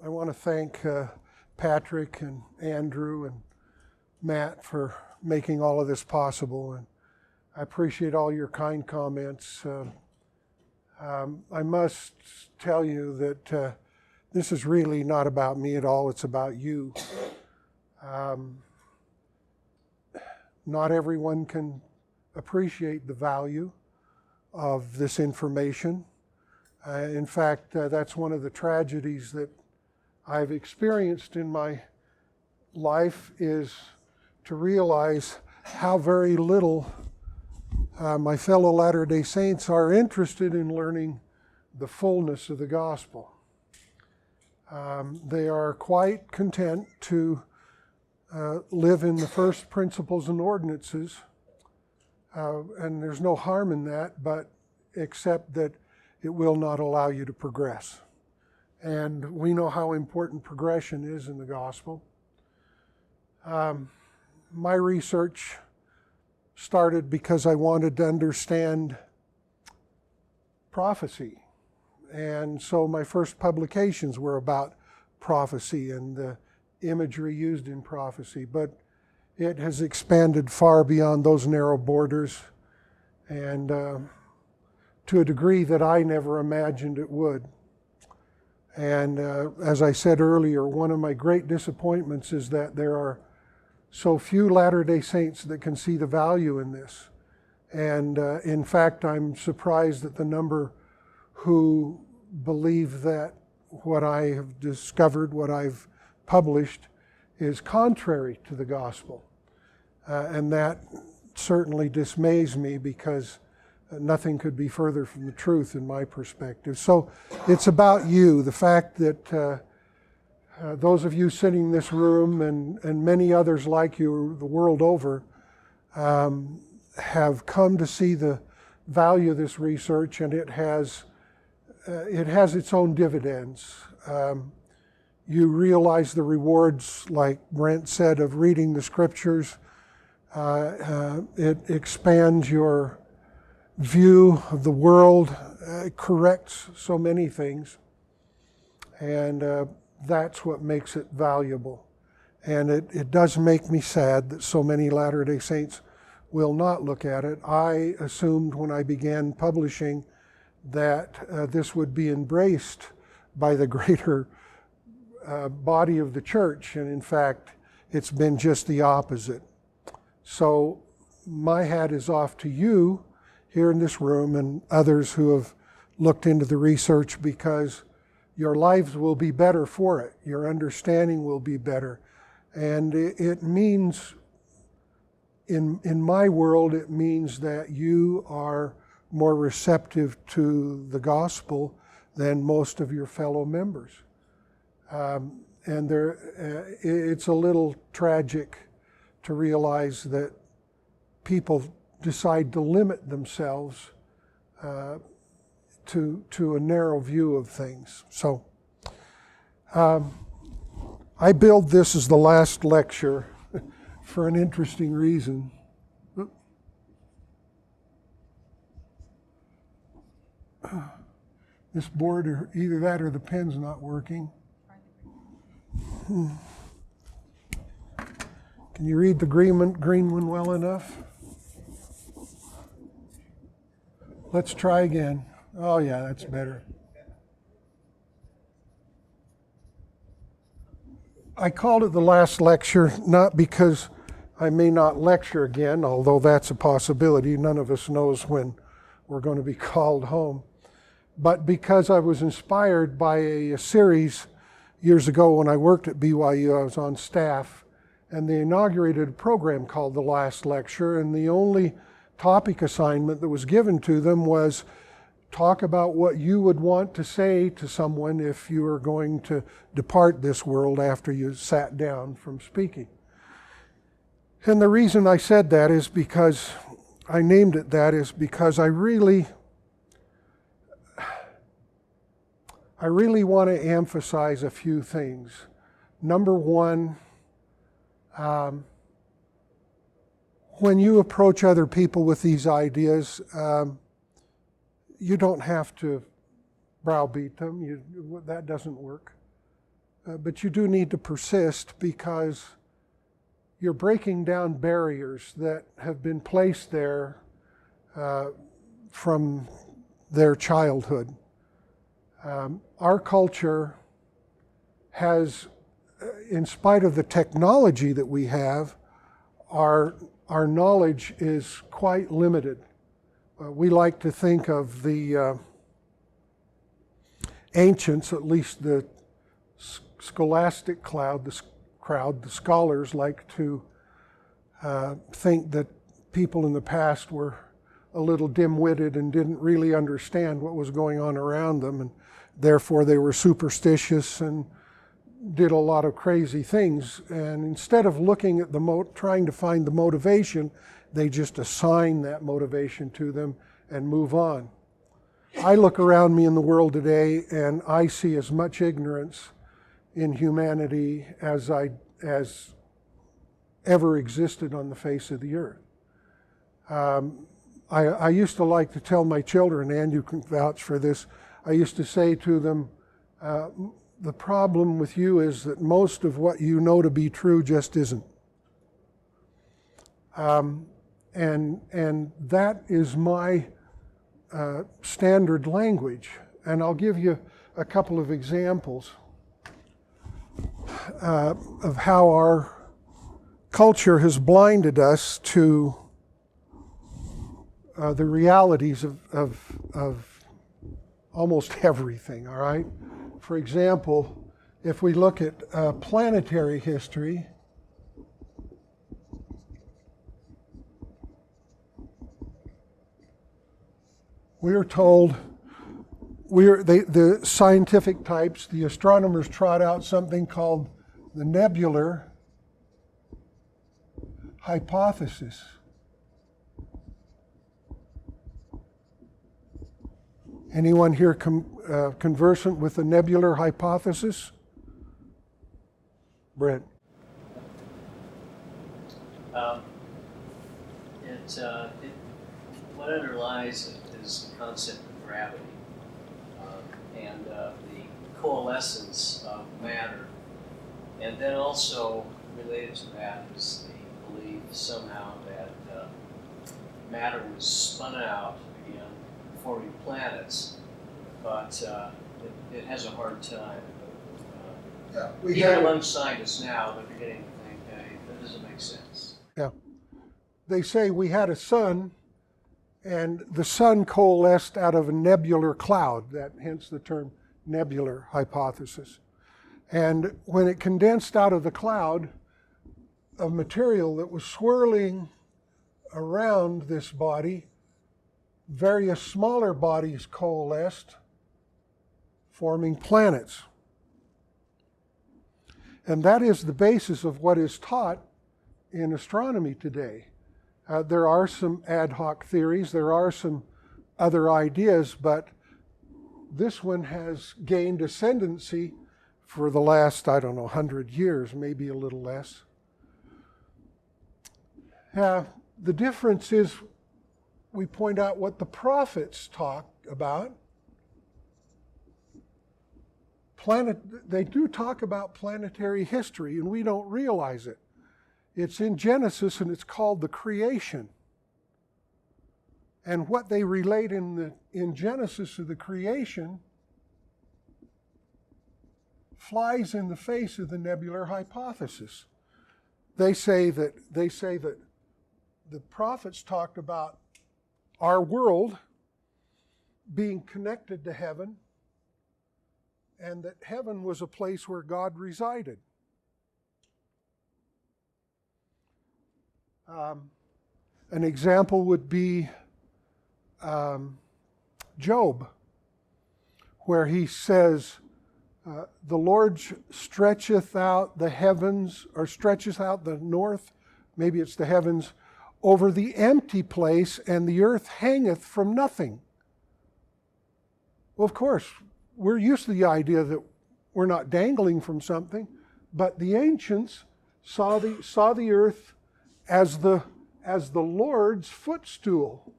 I want to thank Patrick and Andrew and Matt for making all of this possible, and I appreciate all your kind comments. I must tell you that this is really not about me at all, it's about you. Not everyone can appreciate the value of this information. In fact, that's one of the tragedies that I've experienced in my life, is to realize how very little my fellow Latter-day Saints are interested in learning the fullness of the gospel. They are quite content to live in the first principles and ordinances, and there's no harm in that, but except that it will not allow you to progress. And we know how important progression is in the gospel. My research started because I wanted to understand prophecy. And so my first publications were about prophecy and the imagery used in prophecy. But it has expanded far beyond those narrow borders, and to a degree that I never imagined it would. And as I said earlier, one of my great disappointments is that there are so few Latter-day Saints that can see the value in this. And in fact, I'm surprised at the number who believe that what I have discovered, what I've published, is contrary to the gospel. And that certainly dismays me, because nothing could be further from the truth in my perspective. So it's about you, the fact that those of you sitting in this room and many others like you the world over have come to see the value of this research, and it has its own dividends. You realize the rewards, like Brent said, of reading the scriptures. It expands your view of the world, corrects so many things, and that's what makes it valuable. And it does make me sad that so many Latter-day Saints will not look at it. I assumed when I began publishing that this would be embraced by the greater body of the church, and in fact, it's been just the opposite. So my hat is off to you here in this room and others who have looked into the research, because your lives will be better for it. Your understanding will be better. And it means, in my world, it means that you are more receptive to the gospel than most of your fellow members. And it's a little tragic to realize that people decide to limit themselves to a narrow view of things. So I billed this as the last lecture for an interesting reason. This board, or either that or the pen's not working. Can you read the green one well enough? Let's try again. Oh yeah, that's better. I called it the last lecture, not because I may not lecture again, although that's a possibility. None of us knows when we're going to be called home. But because I was inspired by a series years ago when I worked at BYU. I was on staff, and they inaugurated a program called The Last Lecture, and the only topic assignment that was given to them was talk about what you would want to say to someone if you were going to depart this world after you sat down from speaking. And the reason I said that is because I named it that is because I really want to emphasize a few things. Number one, when you approach other people with these ideas, you don't have to browbeat them. That doesn't work. but you do need to persist because you're breaking down barriers that have been placed there from their childhood. Our culture has, in spite of the technology that we have, our knowledge is quite limited. We like to think of the ancients, at least the scholastic crowd, the scholars like to think that people in the past were a little dim-witted and didn't really understand what was going on around them, and therefore they were superstitious and did a lot of crazy things. And instead of looking at trying to find the motivation, they just assign that motivation to them and move on. I look around me in the world today and I see as much ignorance in humanity as ever existed on the face of the earth. I used to like to tell my children, and you can vouch for this, I used to say to them, the problem with you is that most of what you know to be true just isn't. And that is my standard language. And I'll give you a couple of examples of how our culture has blinded us to the realities of almost everything, all right? For example, if we look at planetary history, we are told, the scientific types, the astronomers trot out something called the nebular hypothesis. Anyone here conversant with the nebular hypothesis? Brent. What underlies it is the concept of gravity and the coalescence of matter. And then also related to that is the belief somehow that matter was spun out again, forming planets, but it has a hard time. Even among scientists now, they're beginning to think, hey, that doesn't make sense. Yeah. They say we had a sun, and the sun coalesced out of a nebular cloud, hence the term nebular hypothesis. And when it condensed out of the cloud of material that was swirling around this body, various smaller bodies coalesced, forming planets. And that is the basis of what is taught in astronomy today. There are some ad hoc theories, there are some other ideas, but this one has gained ascendancy for the last, 100 years, maybe a little less. The difference is we point out what the prophets talk about. They do talk about planetary history, and we don't realize it. It's in Genesis, and it's called the creation. And what they relate in Genesis of the creation flies in the face of the nebular hypothesis. They say that the prophets talked about our world being connected to heaven, and that heaven was a place where God resided. An example would be Job, where he says, the Lord stretcheth out the heavens, or stretcheth out the north, maybe it's the heavens, over the empty place, and the earth hangeth from nothing. Well, of course, we're used to the idea that we're not dangling from something, but the ancients saw the earth as the Lord's footstool,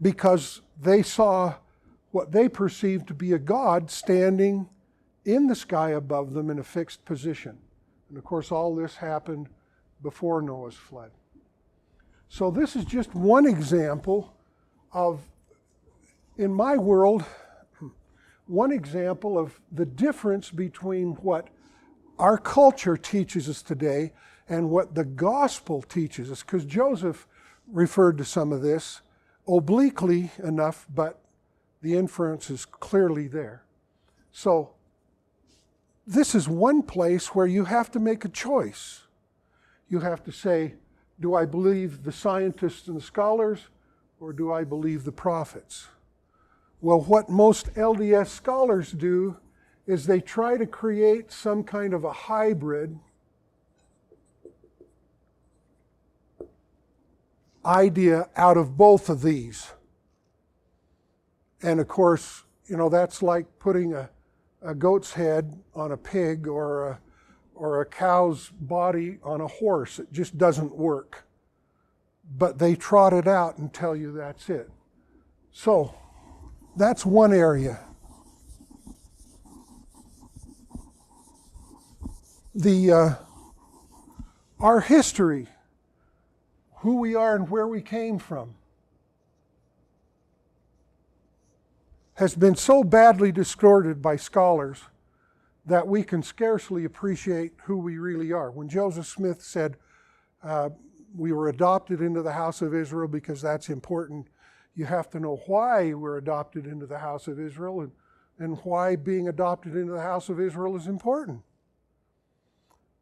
because they saw what they perceived to be a God standing in the sky above them in a fixed position. And of course, all this happened before Noah's flood. So this is just one example of, in my world, one example of the difference between what our culture teaches us today and what the gospel teaches us. Because Joseph referred to some of this obliquely enough, but the inference is clearly there. So this is one place where you have to make a choice. You have to say, do I believe the scientists and the scholars, or do I believe the prophets? Well, what most LDS scholars do is they try to create some kind of a hybrid idea out of both of these. And of course, that's like putting a goat's head on a pig or a cow's body on a horse. It just doesn't work. But they trot it out and tell you that's it. So that's one area. Our history, who we are and where we came from, has been so badly distorted by scholars that we can scarcely appreciate who we really are. When Joseph Smith said, we were adopted into the house of Israel because that's important, you have to know why we're adopted into the house of Israel and why being adopted into the house of Israel is important.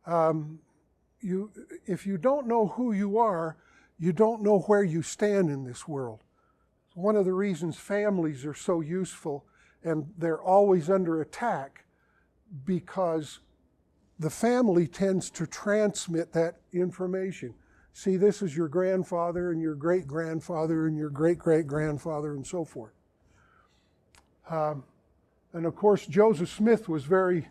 If you don't know who you are, you don't know where you stand in this world. One of the reasons families are so useful and they're always under attack, because the family tends to transmit that information. See, this is your grandfather and your great-grandfather and your great-great-grandfather and so forth. And of course, Joseph Smith was very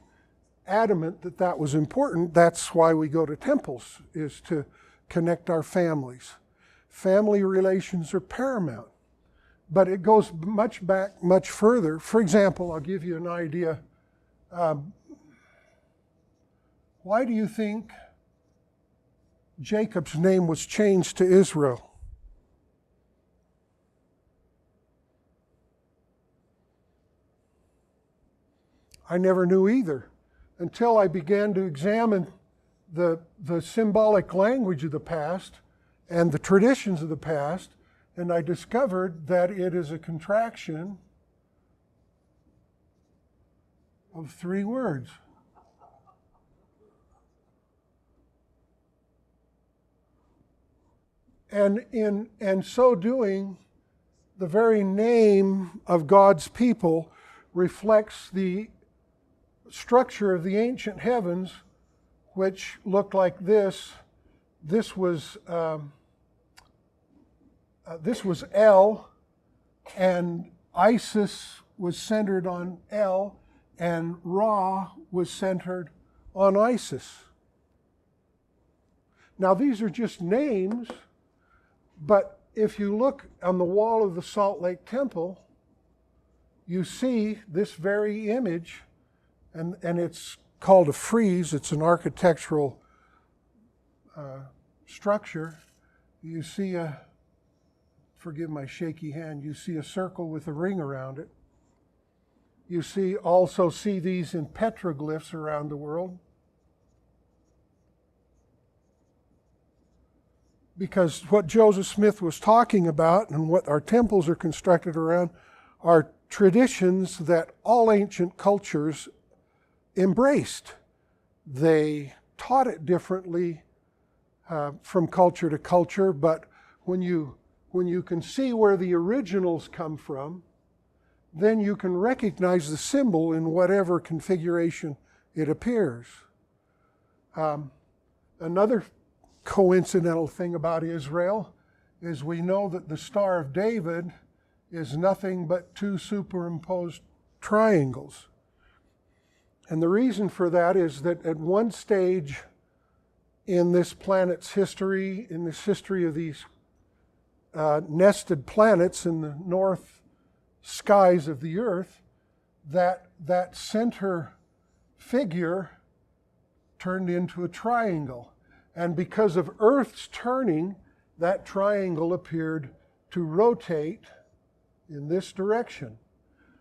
adamant that that was important. That's why we go to temples, is to connect our families. Family relations are paramount. But it goes much further. For example, I'll give you an idea. Why do you think Jacob's name was changed to Israel? I never knew either until I began to examine the symbolic language of the past and the traditions of the past, and I discovered that it is a contraction of 3 words. And in so doing, the very name of God's people reflects the structure of the ancient heavens, which looked like this. This was El, and Isis was centered on El, and Ra was centered on Isis. Now, these are just names, but if you look on the wall of the Salt Lake Temple, you see this very image, and it's called a frieze. It's an architectural structure. You see forgive my shaky hand, you see a circle with a ring around it. You also see these in petroglyphs around the world. Because what Joseph Smith was talking about and what our temples are constructed around are traditions that all ancient cultures embraced. They taught it differently from culture to culture, but when you can see where the originals come from, then you can recognize the symbol in whatever configuration it appears. Another coincidental thing about Israel is we know that the Star of David is nothing but 2 superimposed triangles. And the reason for that is that at one stage in this planet's history, in this history of these nested planets in the skies of the earth, that center figure turned into a triangle. And because of Earth's turning, that triangle appeared to rotate in this direction.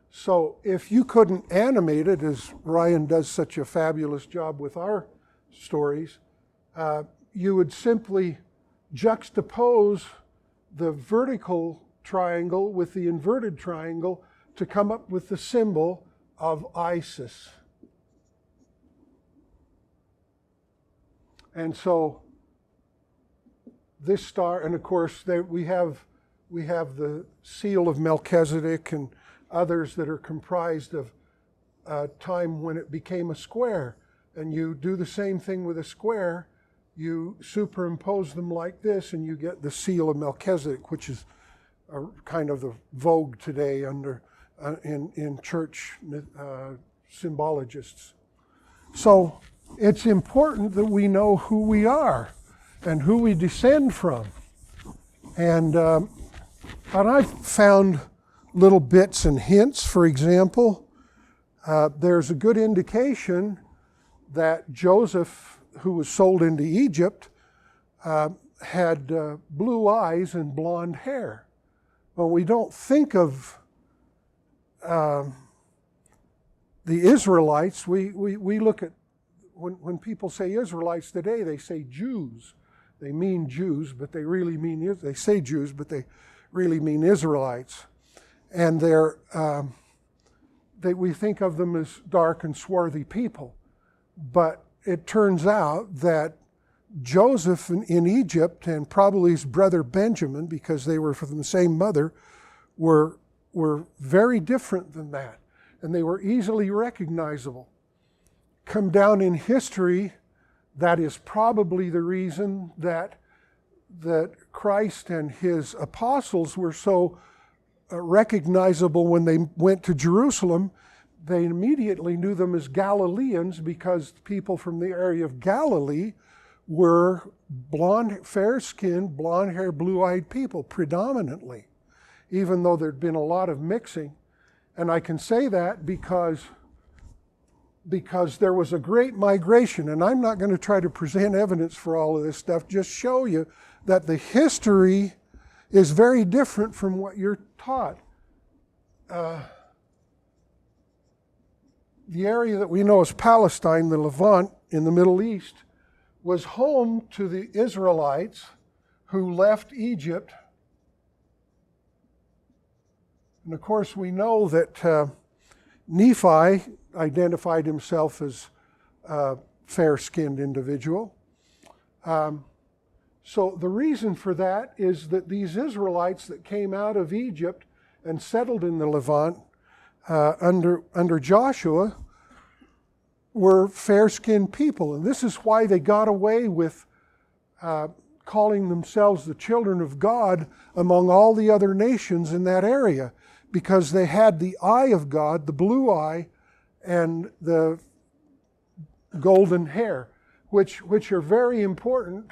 So if you couldn't animate it, as Ryan does such a fabulous job with our stories, you would simply juxtapose the vertical triangle with the inverted triangle to come up with the symbol of Isis. And so this star, and of course we have the seal of Melchizedek and others that are comprised of a time when it became a square. And you do the same thing with a square. You superimpose them like this, and you get the seal of Melchizedek, which is kind of the vogue today in church symbologists. So it's important that we know who we are and who we descend from. And I've found little bits and hints. For example, there's a good indication that Joseph, who was sold into Egypt, had blue eyes and blonde hair. Well, we don't think of the Israelites. We look at, when people say Israelites today, they say Jews. They mean Jews, but they really mean, they say Jews, but they really mean Israelites. And we think of them as dark and swarthy people. But it turns out that Joseph in Egypt, and probably his brother Benjamin, because they were from the same mother, were very different than that. And they were easily recognizable. Come down in history, that is probably the reason that Christ and his apostles were so recognizable when they went to Jerusalem. They immediately knew them as Galileans because people from the area of Galilee were blonde, fair-skinned, blonde-haired, blue-eyed people predominantly, even though there'd been a lot of mixing. And I can say that because there was a great migration, and I'm not going to try to present evidence for all of this stuff, just show you that the history is very different from what you're taught. The area that we know as Palestine, the Levant in the Middle East, was home to the Israelites who left Egypt. And of course, we know that Nephi identified himself as a fair-skinned individual. So the reason for that is that these Israelites that came out of Egypt and settled in the Levant under Joshua were fair-skinned people. And this is why they got away with calling themselves the children of God among all the other nations in that area, because they had the eye of God, the blue eye, and the golden hair, which are very important.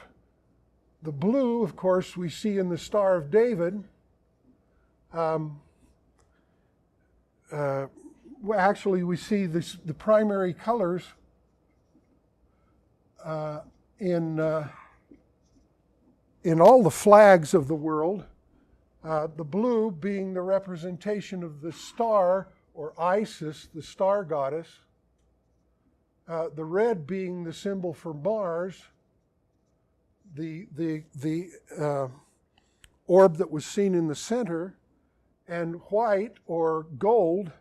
The blue, of course, we see in the Star of David. Actually, we see the primary colors in all the flags of the world. The blue being the representation of the star, or Isis, the star goddess. The red being the symbol for Mars. The orb that was seen in the center, and white or gold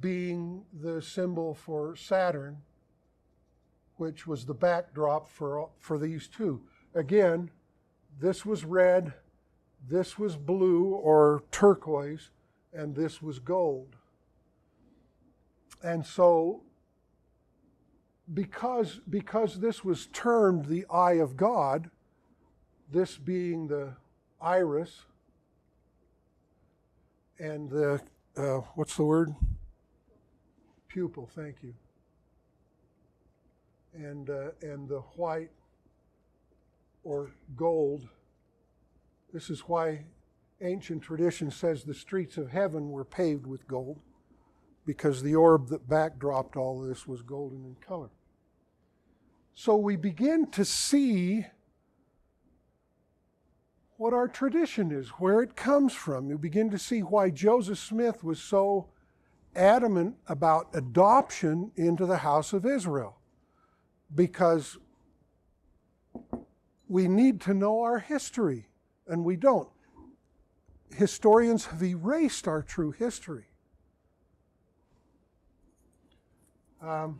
being the symbol for Saturn, which was the backdrop for these two. Again, this was red, this was blue or turquoise, and this was gold. And so, because this was termed the eye of God, this being the iris, and the, what's the word? Pupil, thank you. And the white or gold, this is why ancient tradition says the streets of heaven were paved with gold because the orb that backdropped all this was golden in color. So we begin to see what our tradition is, where it comes from. You begin to see why Joseph Smith was so adamant about adoption into the house of Israel. Because we need to know our history, and we don't. Historians have erased our true history. And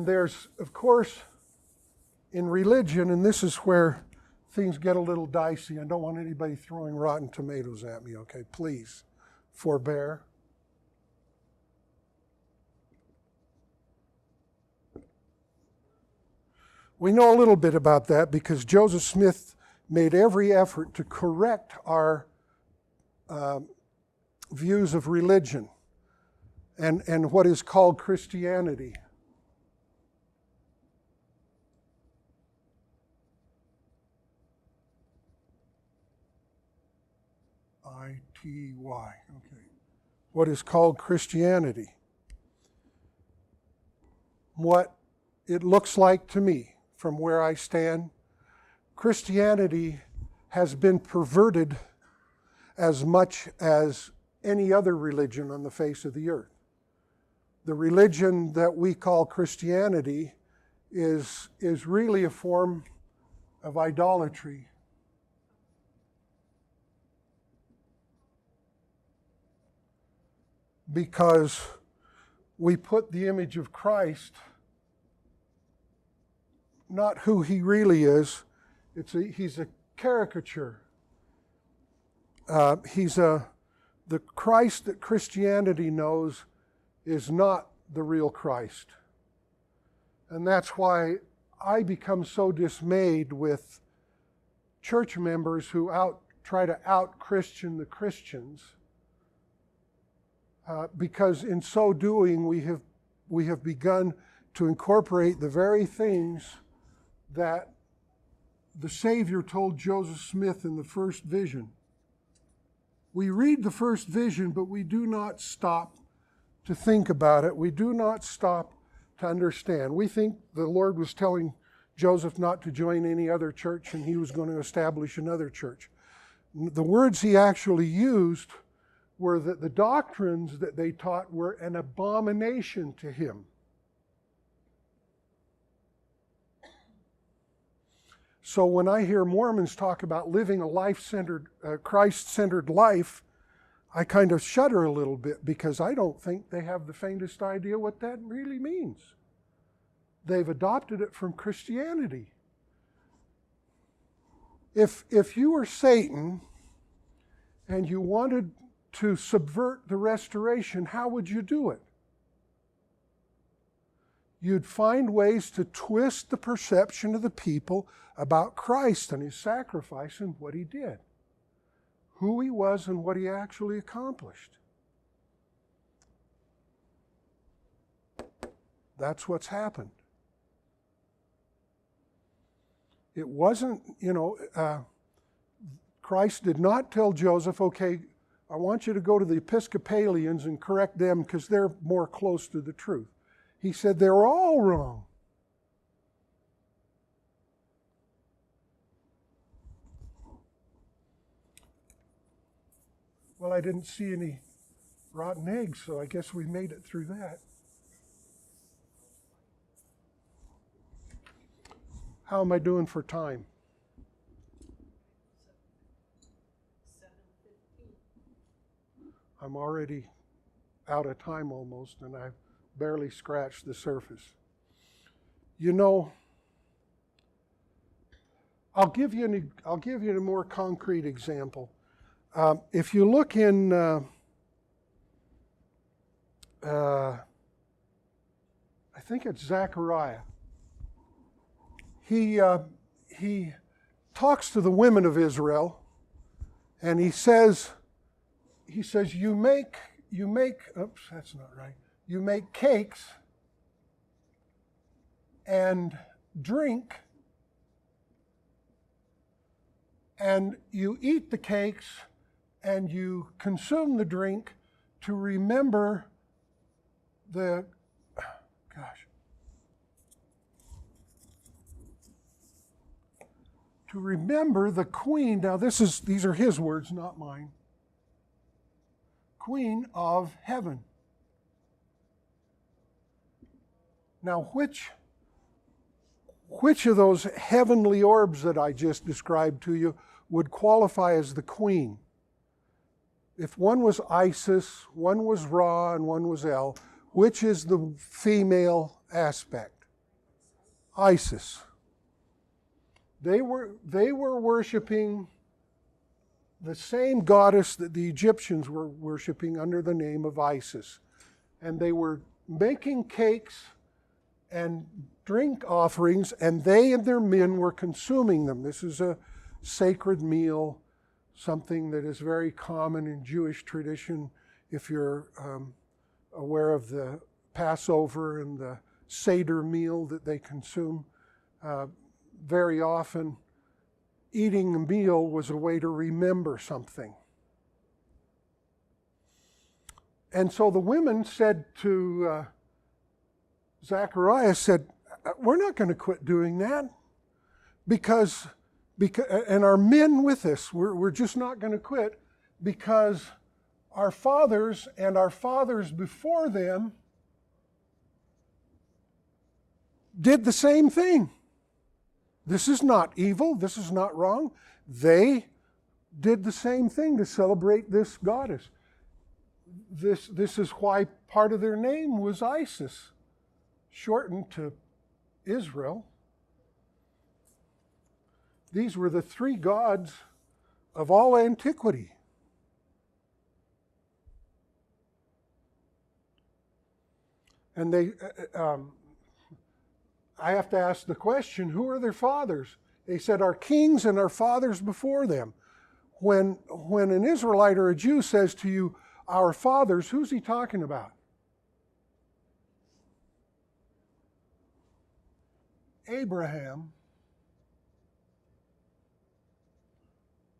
there's, of course, in religion, and this is where things get a little dicey. I don't want anybody throwing rotten tomatoes at me, okay? Please, forbear. We know a little bit about that because Joseph Smith made every effort to correct our views of religion and what is called Christianity. I-T-Y, okay. What is called Christianity. What it looks like to me from where I stand, Christianity has been perverted as much as any other religion on the face of the earth. The religion that we call Christianity is really a form of idolatry. Because we put the image of Christ, not who he really is, he's a caricature. The Christ that Christianity knows is not the real Christ. And that's why I become so dismayed with church members who try to out-Christian the Christians. Because in so doing, we have begun to incorporate the very things that the Savior told Joseph Smith in the first vision. We read the first vision, but we do not stop to think about it. We do not stop to understand. We think the Lord was telling Joseph not to join any other church and he was going to establish another church. The words he actually used were that the doctrines that they taught were an abomination to him. So when I hear Mormons talk about living a life-centered, Christ-centered life, I kind of shudder a little bit because I don't think they have the faintest idea what that really means. They've adopted it from Christianity. If you were Satan and you wanted to subvert the restoration, how would you do it? You'd find ways to twist the perception of the people about Christ and his sacrifice and what he did, who he was and what he actually accomplished. That's what's happened. It wasn't, Christ did not tell Joseph, okay, I want you to go to the Episcopalians and correct them because they're more close to the truth. He said they're all wrong. Well, I didn't see any rotten eggs, so I guess we made it through that. How am I doing for time? 7:15. I'm already out of time almost, and I've barely scratched the surface. I'll give you a more concrete example. If you look in, I think it's Zechariah. He talks to the women of Israel, and he says, you make. Oops, that's not right. You make cakes and drink and you eat the cakes and you consume the drink to remember the, to remember the queen. Now these are his words, not mine. Queen of heaven. Now which of those heavenly orbs that I just described to you would qualify as the queen? If one was Isis, one was Ra, and one was El, which is the female aspect? Isis. They were worshiping the same goddess that the Egyptians were worshiping under the name of Isis. And they were making cakes and drink offerings, and they and their men were consuming them. This is a sacred meal, something that is very common in Jewish tradition. If you're aware of the Passover and the Seder meal that they consume, very often eating a meal was a way to remember something. And so the women said to Zachariah, we're not going to quit doing that because and our men with us, we're just not going to quit because our fathers and our fathers before them did the same thing. This is not evil. This is not wrong. They did the same thing to celebrate this goddess. This is why part of their name was Isis, shortened to Israel. These were the three gods of all antiquity. And I have to ask the question, who are their fathers? They said, our kings and our fathers before them. When an Israelite or a Jew says to you, our fathers, who's he talking about? Abraham,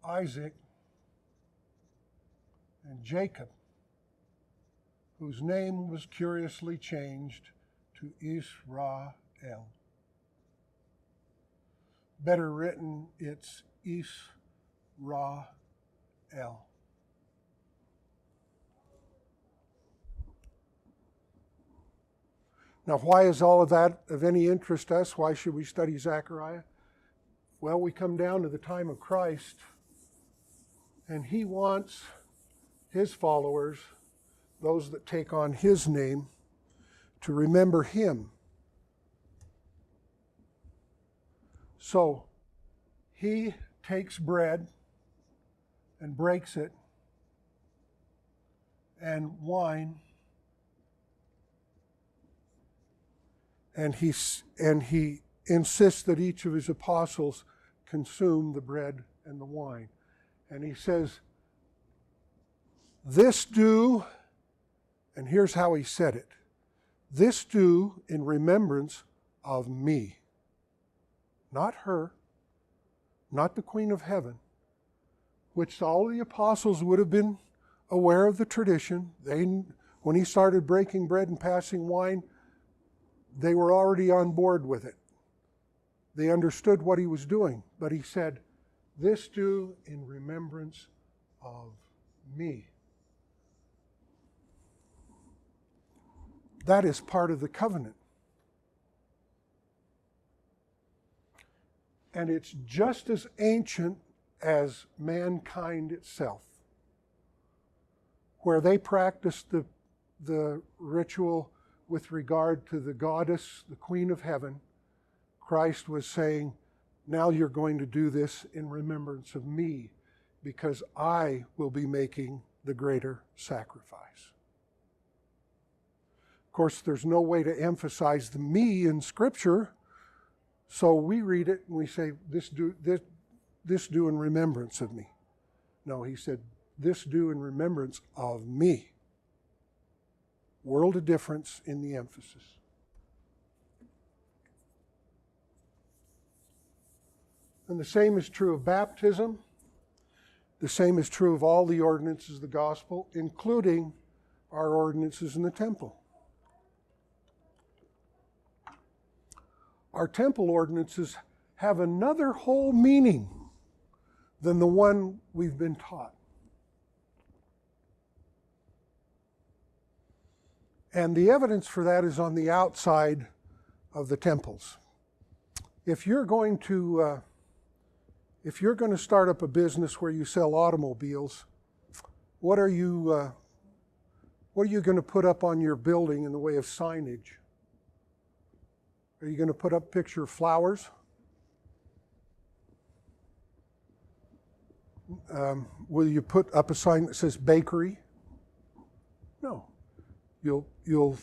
Isaac, and Jacob, whose name was curiously changed to Israel. Better written, it's Israel. Now, why is all of that of any interest to us? Why should we study Zechariah? Well, we come down to the time of Christ, and he wants his followers, those that take on his name, to remember him. So, he takes bread and breaks it, and wine, and he insists that each of his apostles consume the bread and the wine. And he says, this do, and here's how he said it, this do in remembrance of me. Not her, not the Queen of Heaven, which all the apostles would have been aware of the tradition. When he started breaking bread and passing wine, they were already on board with it. They understood what he was doing. But he said, this do in remembrance of me. That is part of the covenant. And it's just as ancient as mankind itself, where they practiced the ritual with regard to the goddess, the Queen of Heaven. Christ was saying, now you're going to do this in remembrance of me, because I will be making the greater sacrifice. Of course, there's no way to emphasize the me in Scripture, so we read it and we say, this do in remembrance of me. No, he said, this do in remembrance of me. World of difference in the emphasis. And the same is true of baptism. The same is true of all the ordinances of the gospel, including our ordinances in the temple. Our temple ordinances have another whole meaning than the one we've been taught. And the evidence for that is on the outside of the temples. If you're going to start up a business where you sell automobiles, what are you going to put up on your building in the way of signage? Are you going to put up a picture of flowers? Will you put up a sign that says bakery? No. You'll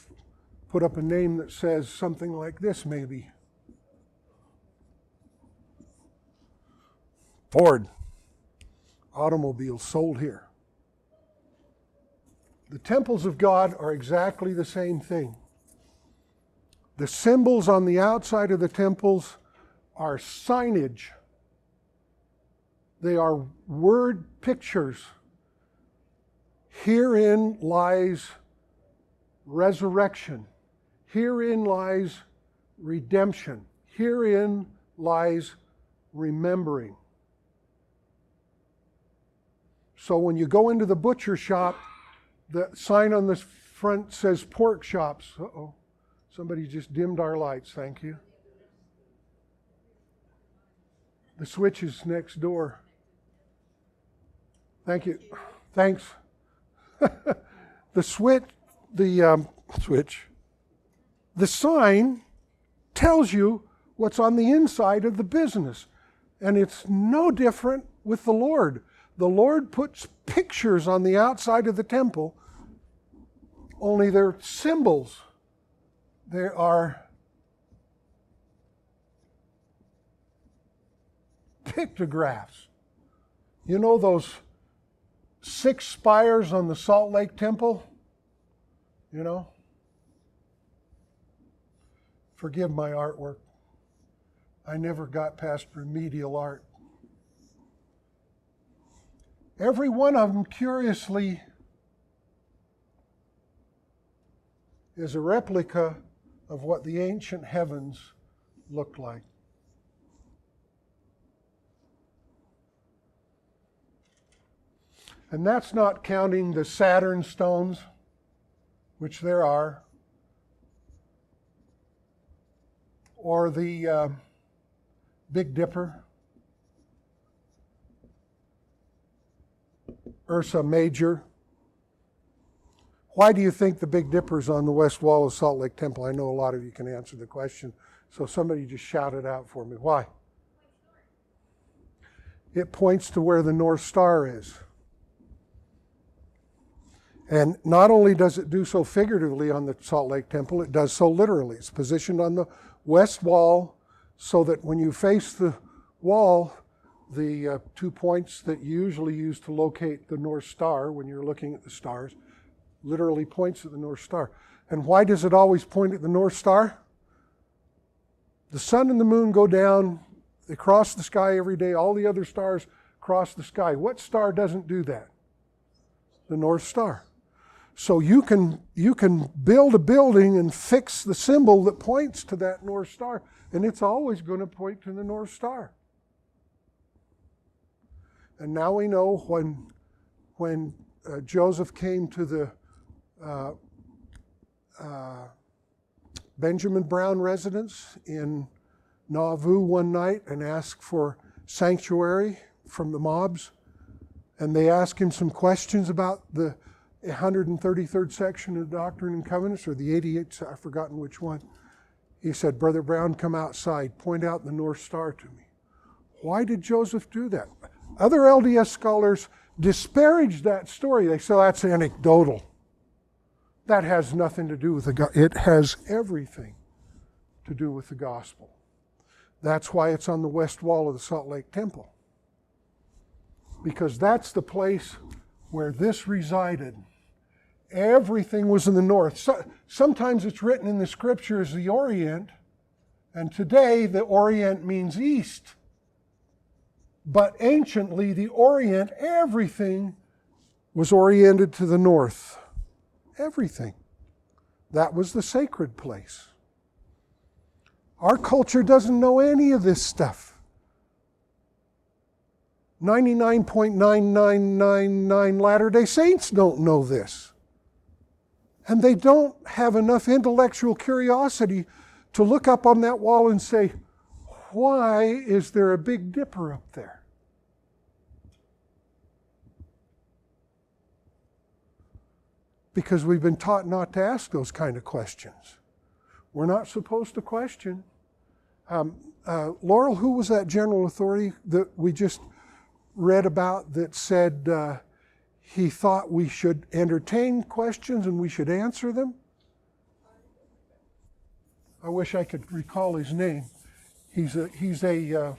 put up a name that says something like this, maybe. Ford automobiles sold here. The temples of God are exactly the same thing. The symbols on the outside of the temples are signage. They are word pictures. Herein lies resurrection. Herein lies redemption. Herein lies remembering. So when you go into the butcher shop, the sign on the front says pork chops. Uh-oh. Somebody just dimmed our lights, thank you. The switch is next door. Thank you. Thanks. The sign tells you what's on the inside of the business. And it's no different with the Lord. The Lord puts pictures on the outside of the temple, only they're symbols. They are pictographs. You know those 6 spires on the Salt Lake Temple? You know? Forgive my artwork. I never got past remedial art. Every one of them, curiously, is a replica of what the ancient heavens looked like. And that's not counting the Saturn stones, which there are, or the Big Dipper, Ursa Major. Why do you think the Big Dipper's on the west wall of Salt Lake Temple? I know a lot of you can answer the question, so somebody just shout it out for me. Why? It points to where the North Star is. And not only does it do so figuratively on the Salt Lake Temple, it does so literally. It's positioned on the west wall so that when you face the wall, the 2 points that you usually use to locate the North Star when you're looking at the stars literally points at the North Star. And why does it always point at the North Star? The sun and the moon go down, they cross the sky every day, all the other stars cross the sky. What star doesn't do that? The North Star. So you can build a building and fix the symbol that points to that North Star, and it's always going to point to the North Star. And now we know when Joseph came to the Benjamin Brown residence in Nauvoo one night and asked for sanctuary from the mobs, and they asked him some questions about the 133rd section of Doctrine and Covenants, or the 88th, I've forgotten which one. He said, "Brother Brown, come outside, point out the North Star to me." Why did Joseph do that? Other LDS scholars disparage that story. They say that's anecdotal. That has nothing to do with the gospel. It has everything to do with the gospel. That's why it's on the west wall of the Salt Lake Temple. Because that's the place where this resided. Everything was in the north. So, sometimes it's written in the scripture as the Orient, and today the Orient means east. But anciently, the Orient, everything was oriented to the north. Everything. That was the sacred place. Our culture doesn't know any of this stuff. 99.9999 Latter-day Saints don't know this. And they don't have enough intellectual curiosity to look up on that wall and say, why is there a Big Dipper up there? Because we've been taught not to ask those kind of questions. We're not supposed to question. Laurel, who was that general authority that we just read about that said he thought we should entertain questions and we should answer them? I wish I could recall his name. He's a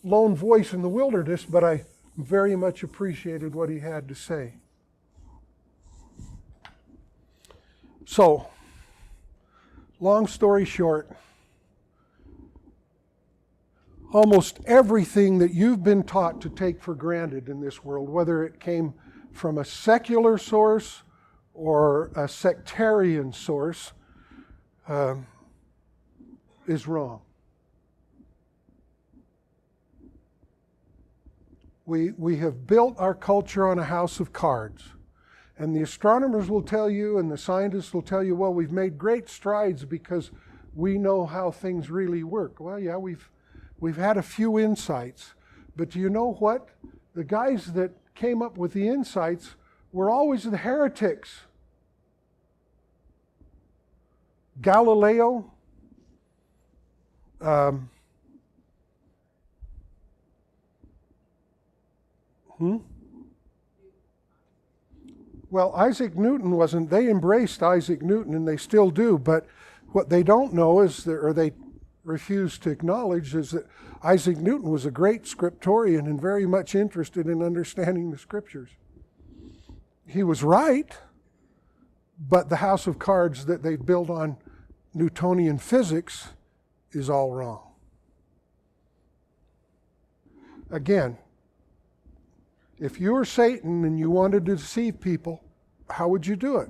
lone voice in the wilderness, but I very much appreciated what he had to say. So, long story short, almost everything that you've been taught to take for granted in this world, whether it came from a secular source or a sectarian source, is wrong. We have built our culture on a house of cards. And the astronomers will tell you and the scientists will tell you, well, we've made great strides because we know how things really work. Well, yeah, we've had a few insights. But do you know what? The guys that came up with the insights were always the heretics. Galileo, Well, Isaac Newton wasn't. They embraced Isaac Newton, and they still do. But what they don't know is, or they refuse to acknowledge, is that Isaac Newton was a great scriptorian and very much interested in understanding the Scriptures. He was right, but the house of cards that they built on Newtonian physics is all wrong. Again, if you were Satan and you wanted to deceive people, how would you do it?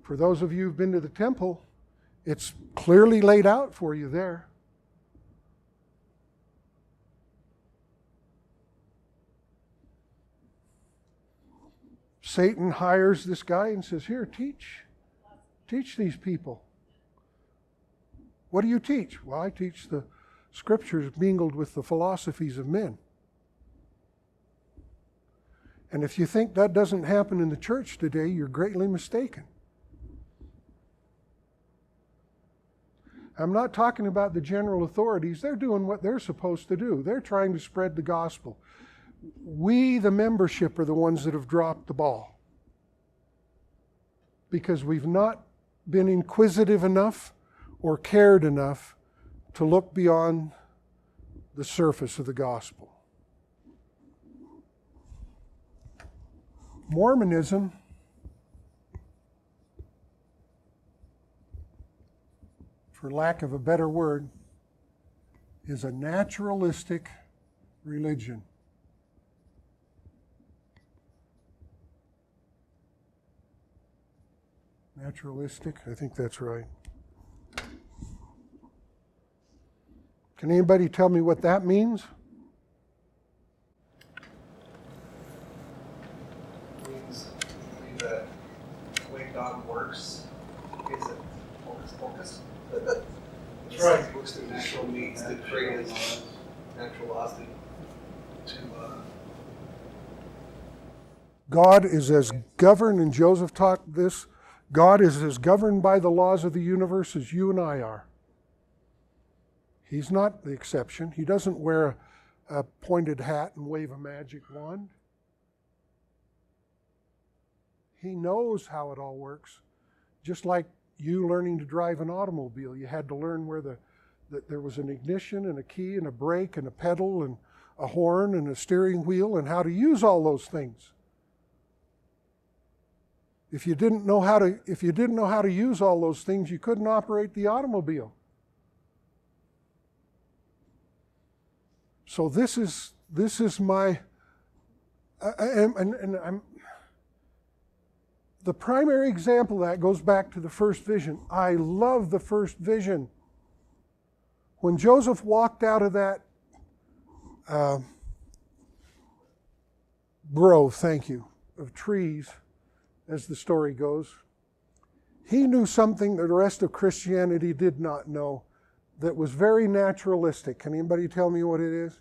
For those of you who've been to the temple, it's clearly laid out for you there. Satan hires this guy and says, here, teach these people. What do you teach? Well, I teach the Scriptures mingled with the philosophies of men. And if you think that doesn't happen in the church today, you're greatly mistaken. I'm not talking about the general authorities. They're doing what they're supposed to do. They're trying to spread the gospel. We, the membership, are the ones that have dropped the ball. Because we've not been inquisitive enough or cared enough to look beyond the surface of the gospel. Mormonism for lack of a better word, is a naturalistic religion. Naturalistic, I think that's right. Can anybody tell me what that means? It means that the way God works is it focus. That's right. Works through natural means to create his naturality to God is as governed, and Joseph taught this, God is as governed by the laws of the universe as you and I are. He's not the exception. He doesn't wear a pointed hat and wave a magic wand. He knows how it all works. Just like you learning to drive an automobile, you had to learn where that there was an ignition and a key and a brake and a pedal and a horn and a steering wheel and how to use all those things. If you didn't know how to use all those things, you couldn't operate the automobile. So this is my, and I'm, the primary example of that goes back to the first vision. I love the first vision. When Joseph walked out of that grove, thank you, of trees, as the story goes, he knew something that the rest of Christianity did not know that was very naturalistic. Can anybody tell me what it is?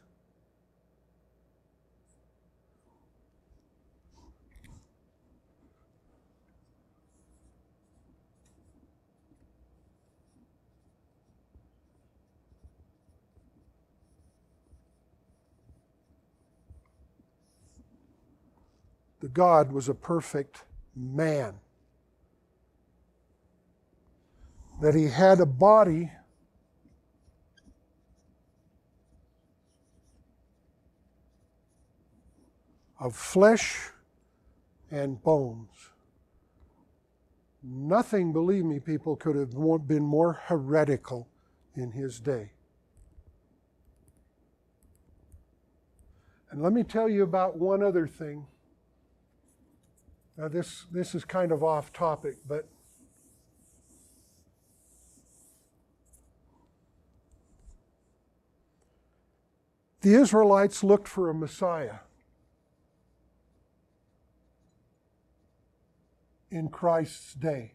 The God was a perfect man. That he had a body of flesh and bones. Nothing, believe me, people, could have been more heretical in his day. And let me tell you about one other thing. Now this is kind of off topic, but the Israelites looked for a Messiah in Christ's day.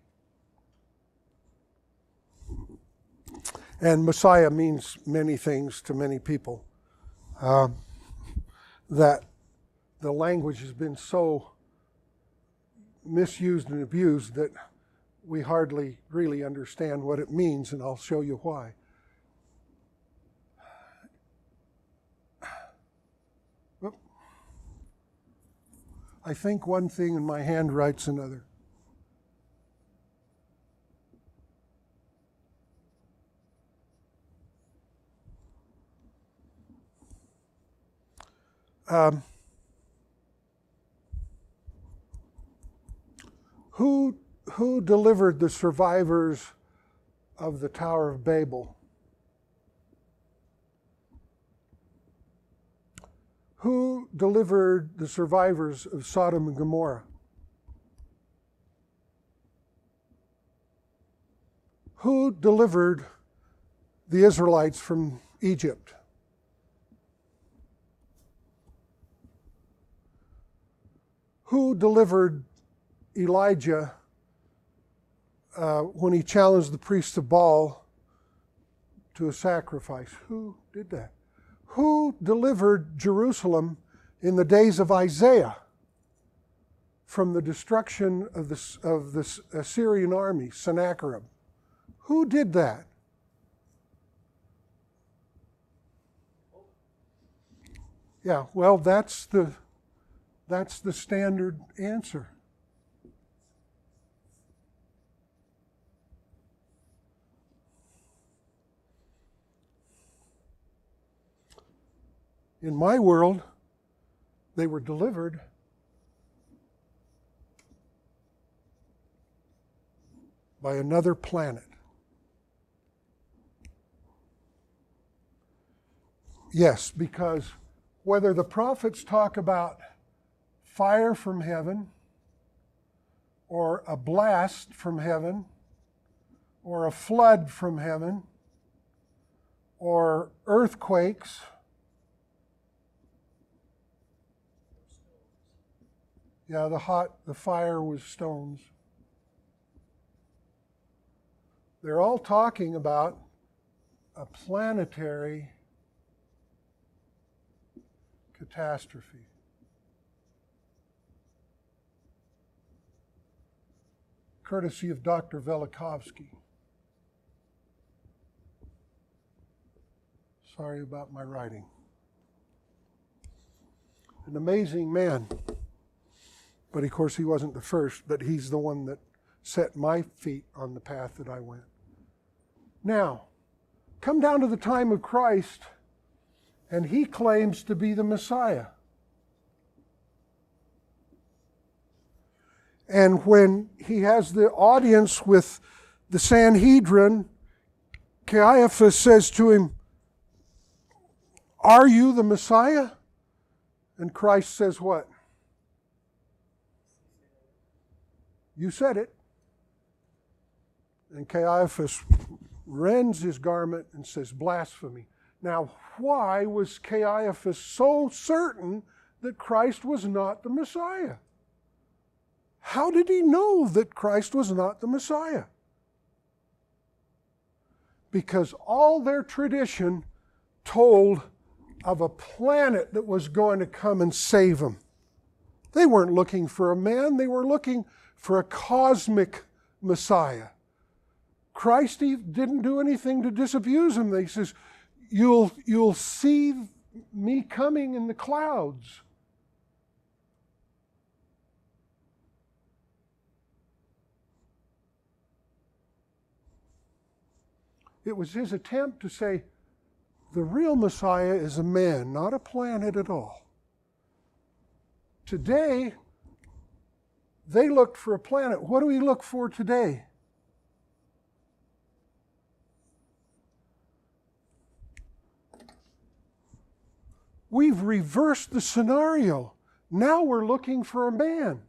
And Messiah means many things to many people. That the language has been so misused and abused that we hardly really understand what it means, and I'll show you why. I think one thing and my hand writes another. Who delivered the survivors of the Tower of Babel? Who delivered the survivors of Sodom and Gomorrah? Who delivered the Israelites from Egypt? Who delivered Elijah when he challenged the priests of Baal to a sacrifice? Who did that? Who delivered Jerusalem in the days of Isaiah from the destruction of the Assyrian army, Sennacherib? Who did that? Yeah, well, that's the standard answer. In my world, they were delivered by another planet. Yes, because whether the prophets talk about fire from heaven, or a blast from heaven, or a flood from heaven, or earthquakes, yeah, the fire was stones. They're all talking about a planetary catastrophe. Courtesy of Dr. Velikovsky. Sorry about my writing. An amazing man. But of course, he wasn't the first, but he's the one that set my feet on the path that I went. Now, come down to the time of Christ, and he claims to be the Messiah. And when he has the audience with the Sanhedrin, Caiaphas says to him, "Are you the Messiah?" And Christ says what? "You said it." And Caiaphas rends his garment and says, "Blasphemy." Now, why was Caiaphas so certain that Christ was not the Messiah? How did he know that Christ was not the Messiah? Because all their tradition told of a planet that was going to come and save them. They weren't looking for a man, they were looking for a cosmic Messiah. Christ didn't do anything to disabuse them. He says, you'll see me coming in the clouds. It was his attempt to say, the real Messiah is a man, not a planet at all. Today, they looked for a planet. What do we look for today? We've reversed the scenario. Now we're looking for a man.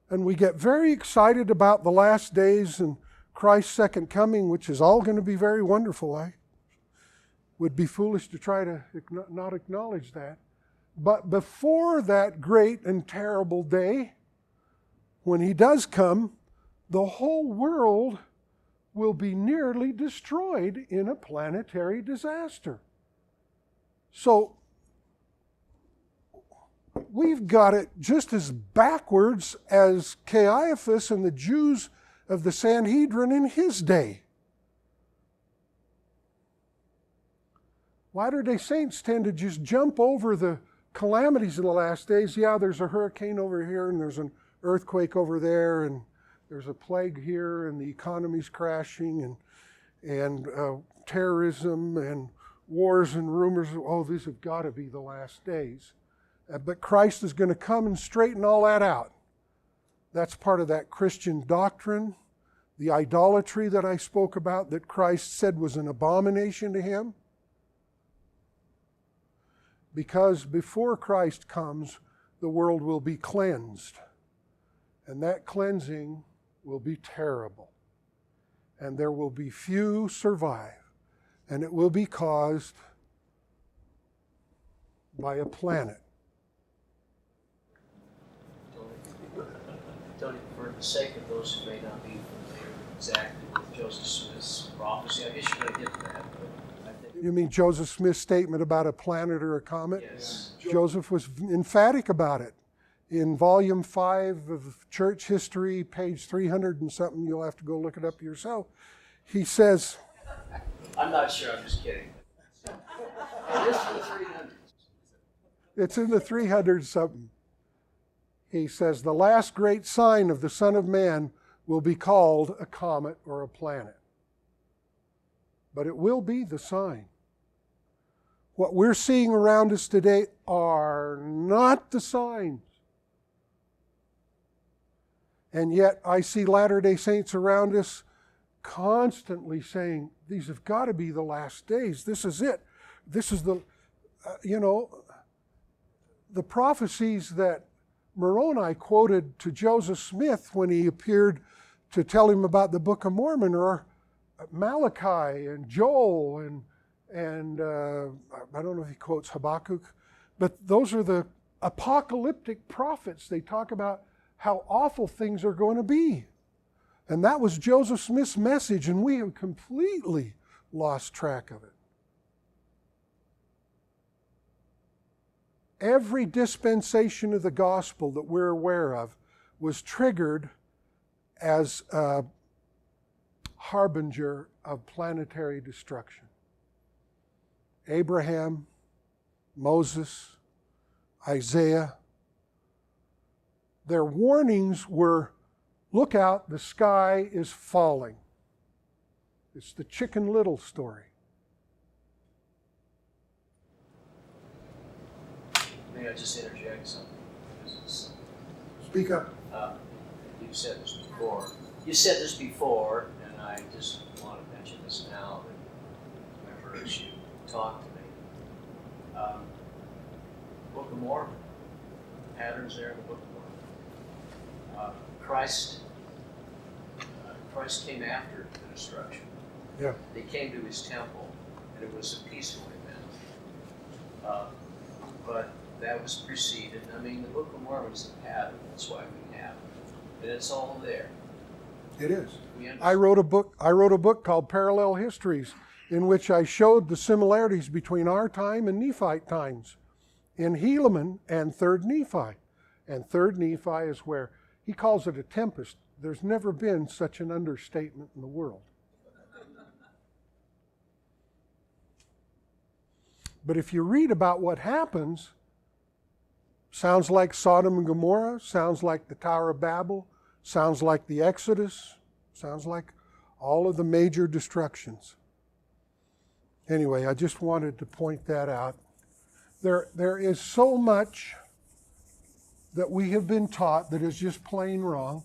And we get very excited about the last days and Christ's second coming, which is all going to be very wonderful. I would be foolish to try to not acknowledge that. But before that great and terrible day, when he does come, the whole world will be nearly destroyed in a planetary disaster. So we've got it just as backwards as Caiaphas and the Jews of the Sanhedrin in his day. Latter-day Saints tend to just jump over the calamities of the last days. Yeah, there's a hurricane over here, and there's an earthquake over there, and there's a plague here, and the economy's crashing, and terrorism, and wars and rumors. Oh, these have got to be the last days. But Christ is going to come and straighten all that out. That's part of that Christian doctrine, the idolatry that I spoke about, that Christ said was an abomination to him. Because before Christ comes, the world will be cleansed. And that cleansing will be terrible. And there will be few survive. And it will be caused by a planet. Tony, for the sake of those who may not be familiar exactly with Joseph Smith's prophecy, I guess you're going to get to that, but I think... You mean Joseph Smith's statement about a planet or a comet? Yes. Joseph was emphatic about it. In volume 5 of Church History, page 300 and something, you'll have to go look it up yourself. He says... I'm not sure, I'm just kidding. It is for the 300s. It's in the 300 something. He says, the last great sign of the Son of Man will be called a comet or a planet. But it will be the sign. What we're seeing around us today are not the signs. And yet I see Latter-day Saints around us constantly saying, these have got to be the last days. This is it. This is the, the prophecies that Moroni quoted to Joseph Smith when he appeared to tell him about the Book of Mormon are Malachi and Joel and I don't know if he quotes Habakkuk, but those are the apocalyptic prophets. They talk about how awful things are going to be. And that was Joseph Smith's message, and we have completely lost track of it. Every dispensation of the gospel that we're aware of was triggered as a harbinger of planetary destruction. Abraham, Moses, Isaiah, their warnings were, look out, the sky is falling. It's the Chicken Little story. May I just interject something? Speak up. You've said this before. You said this before, and I just want to mention this now that I've heard you talk to me. Book of Mormon. Patterns there in the Book of Mormon. Christ came after the destruction. Yeah. They came to his temple, and it was a peaceful event. But that was preceded. I mean, the Book of Mormon is a pattern. That's why we have it, and it's all there. It is. We understand. I wrote a book called Parallel Histories, in which I showed the similarities between our time and Nephite times in Helaman and 3rd Nephi. And 3rd Nephi is where he calls it a tempest. There's never been such an understatement in the world. But if you read about what happens, sounds like Sodom and Gomorrah, sounds like the Tower of Babel, sounds like the Exodus, sounds like all of the major destructions. Anyway, I just wanted to point that out. There is so much that we have been taught that is just plain wrong.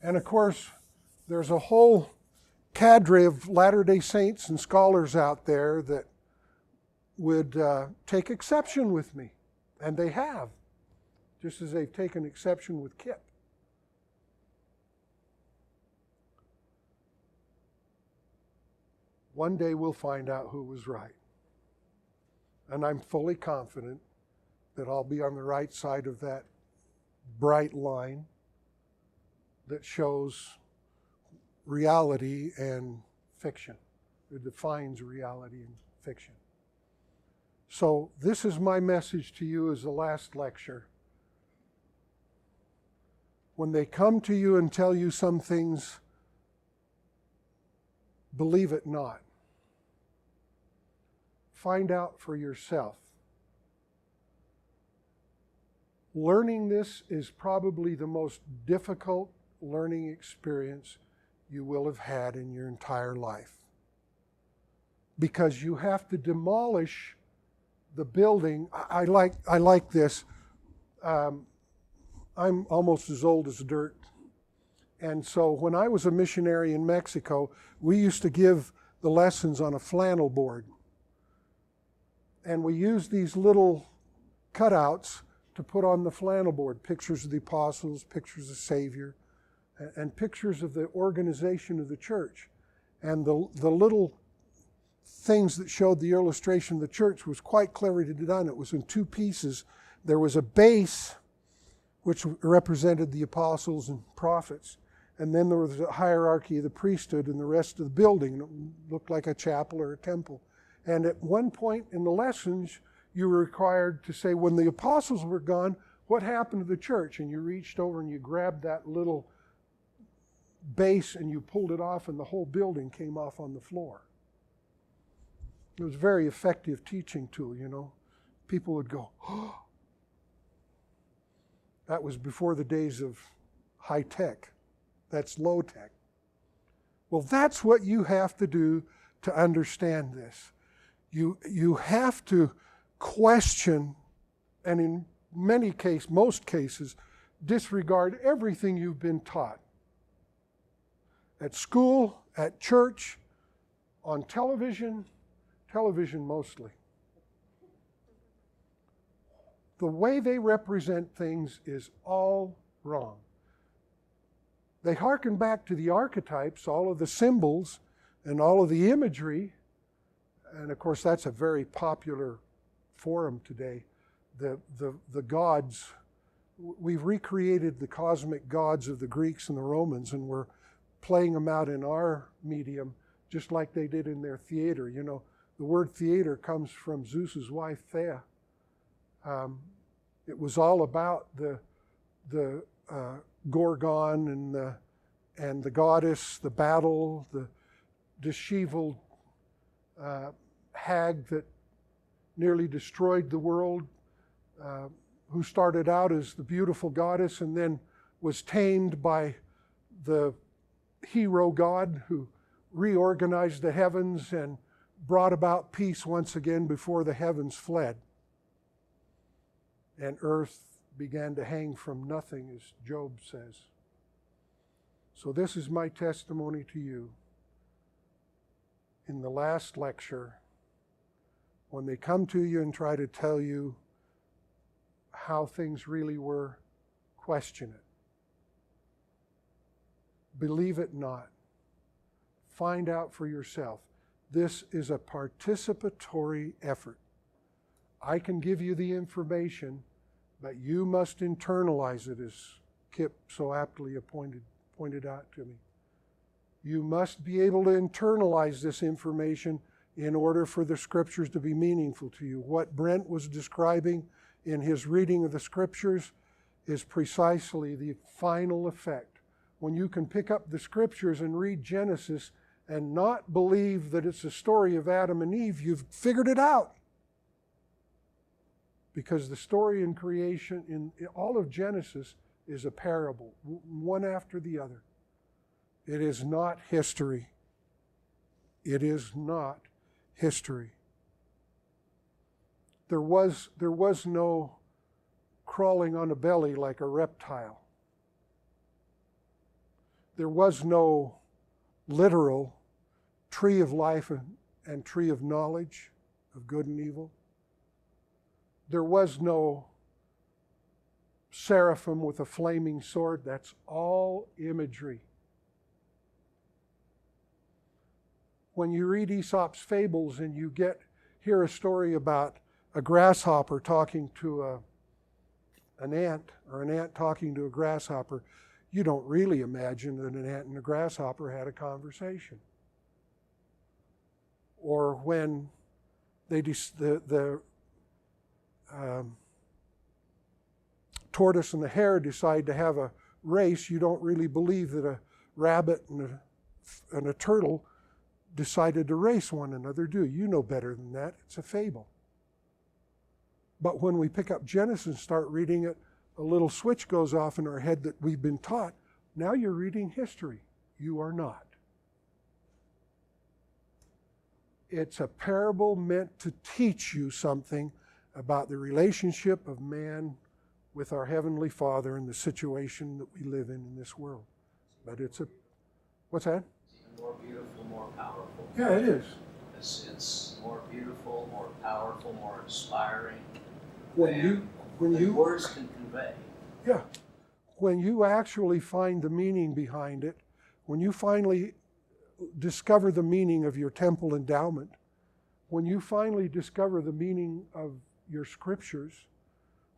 And of course, there's a whole cadre of Latter-day Saints and scholars out there that would take exception with me. And they have, just as they've taken exception with Kip. One day we'll find out who was right. And I'm fully confident that I'll be on the right side of that bright line that shows reality and fiction. It defines reality and fiction. So this is my message to you as the last lecture. When they come to you and tell you some things, believe it not. Find out for yourself. Learning this is probably the most difficult learning experience you will have had in your entire life. Because you have to demolish the building. I like this. I'm almost as old as dirt. And so when I was a missionary in Mexico, we used to give the lessons on a flannel board. And we used these little cutouts to put on the flannel board, pictures of the apostles, pictures of Savior, and pictures of the organization of the church. And the little things that showed the illustration of the church was quite cleverly done. It was in 2 pieces. There was a base, which represented the apostles and prophets. And then there was a hierarchy of the priesthood and the rest of the building. It looked like a chapel or a temple. And at one point in the lessons, you were required to say, when the apostles were gone, what happened to the church? And you reached over and you grabbed that little base and you pulled it off, and the whole building came off on the floor. It was a very effective teaching tool, you know. People would go, oh. That was before the days of high tech. That's low tech. Well, that's what you have to do to understand this. You have to question, and in most cases, disregard everything you've been taught. At school, at church, on television mostly. The way they represent things is all wrong. They hearken back to the archetypes, all of the symbols, and all of the imagery. And of course, that's a very popular forum today. The gods, we've recreated the cosmic gods of the Greeks and the Romans, and we're playing them out in our medium, just like they did in their theater. You know, the word theater comes from Zeus's wife, Thea. It was all about the Gorgon and the goddess, the battle, the disheveled hag that nearly destroyed the world, who started out as the beautiful goddess and then was tamed by the hero god who reorganized the heavens and brought about peace once again before the heavens fled. And earth began to hang from nothing, as Job says. So this is my testimony to you. In the last lecture, When they come to you and try to tell you how things really were, question it. Believe it not. Find out for yourself. This is a participatory effort. I can give you the information, but you must internalize it, as Kip so aptly pointed out to me. You must be able to internalize this information in order for the Scriptures to be meaningful to you. What Brent was describing in his reading of the Scriptures is precisely the final effect. When you can pick up the Scriptures and read Genesis and not believe that it's a story of Adam and Eve, you've figured it out. Because the story in creation, in all of Genesis, is a parable, one after the other. It is not history. It is not history. There was no crawling on a belly like a reptile. There was no literal tree of life and tree of knowledge of good and evil. There was no seraphim with a flaming sword. That's all imagery. When you read Aesop's fables and you hear a story about a grasshopper talking to an ant, or an ant talking to a grasshopper, you don't really imagine that an ant and a grasshopper had a conversation. Or when the tortoise and the hare decide to have a race, you don't really believe that a rabbit and a turtle decided to race one another, do you? You know better than that. It's a fable. But when we pick up Genesis and start reading it, a little switch goes off in our head that we've been taught. Now you're reading history. You are not. It's a parable meant to teach you something about the relationship of man with our Heavenly Father and the situation that we live in this world. But what's that? It's even more beautiful, more powerful. Yeah, it is. It's more beautiful, more powerful, more inspiring When you words can convey. Yeah. When you actually find the meaning behind it, when you finally discover the meaning of your temple endowment, when you finally discover the meaning of your Scriptures,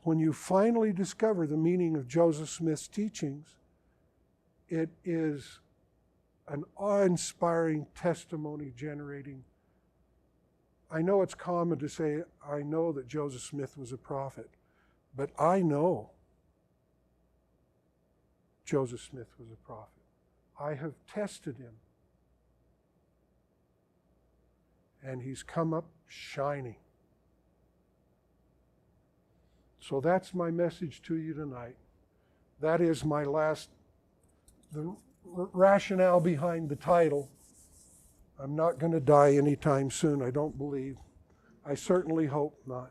when you finally discover the meaning of Joseph Smith's teachings, it is an awe-inspiring, testimony-generating. I know it's common to say, I know that Joseph Smith was a prophet, but I know Joseph Smith was a prophet. I have tested him. And he's come up shining. So that's my message to you tonight. That is the rationale behind the title. I'm not going to die anytime soon, I don't believe. I certainly hope not.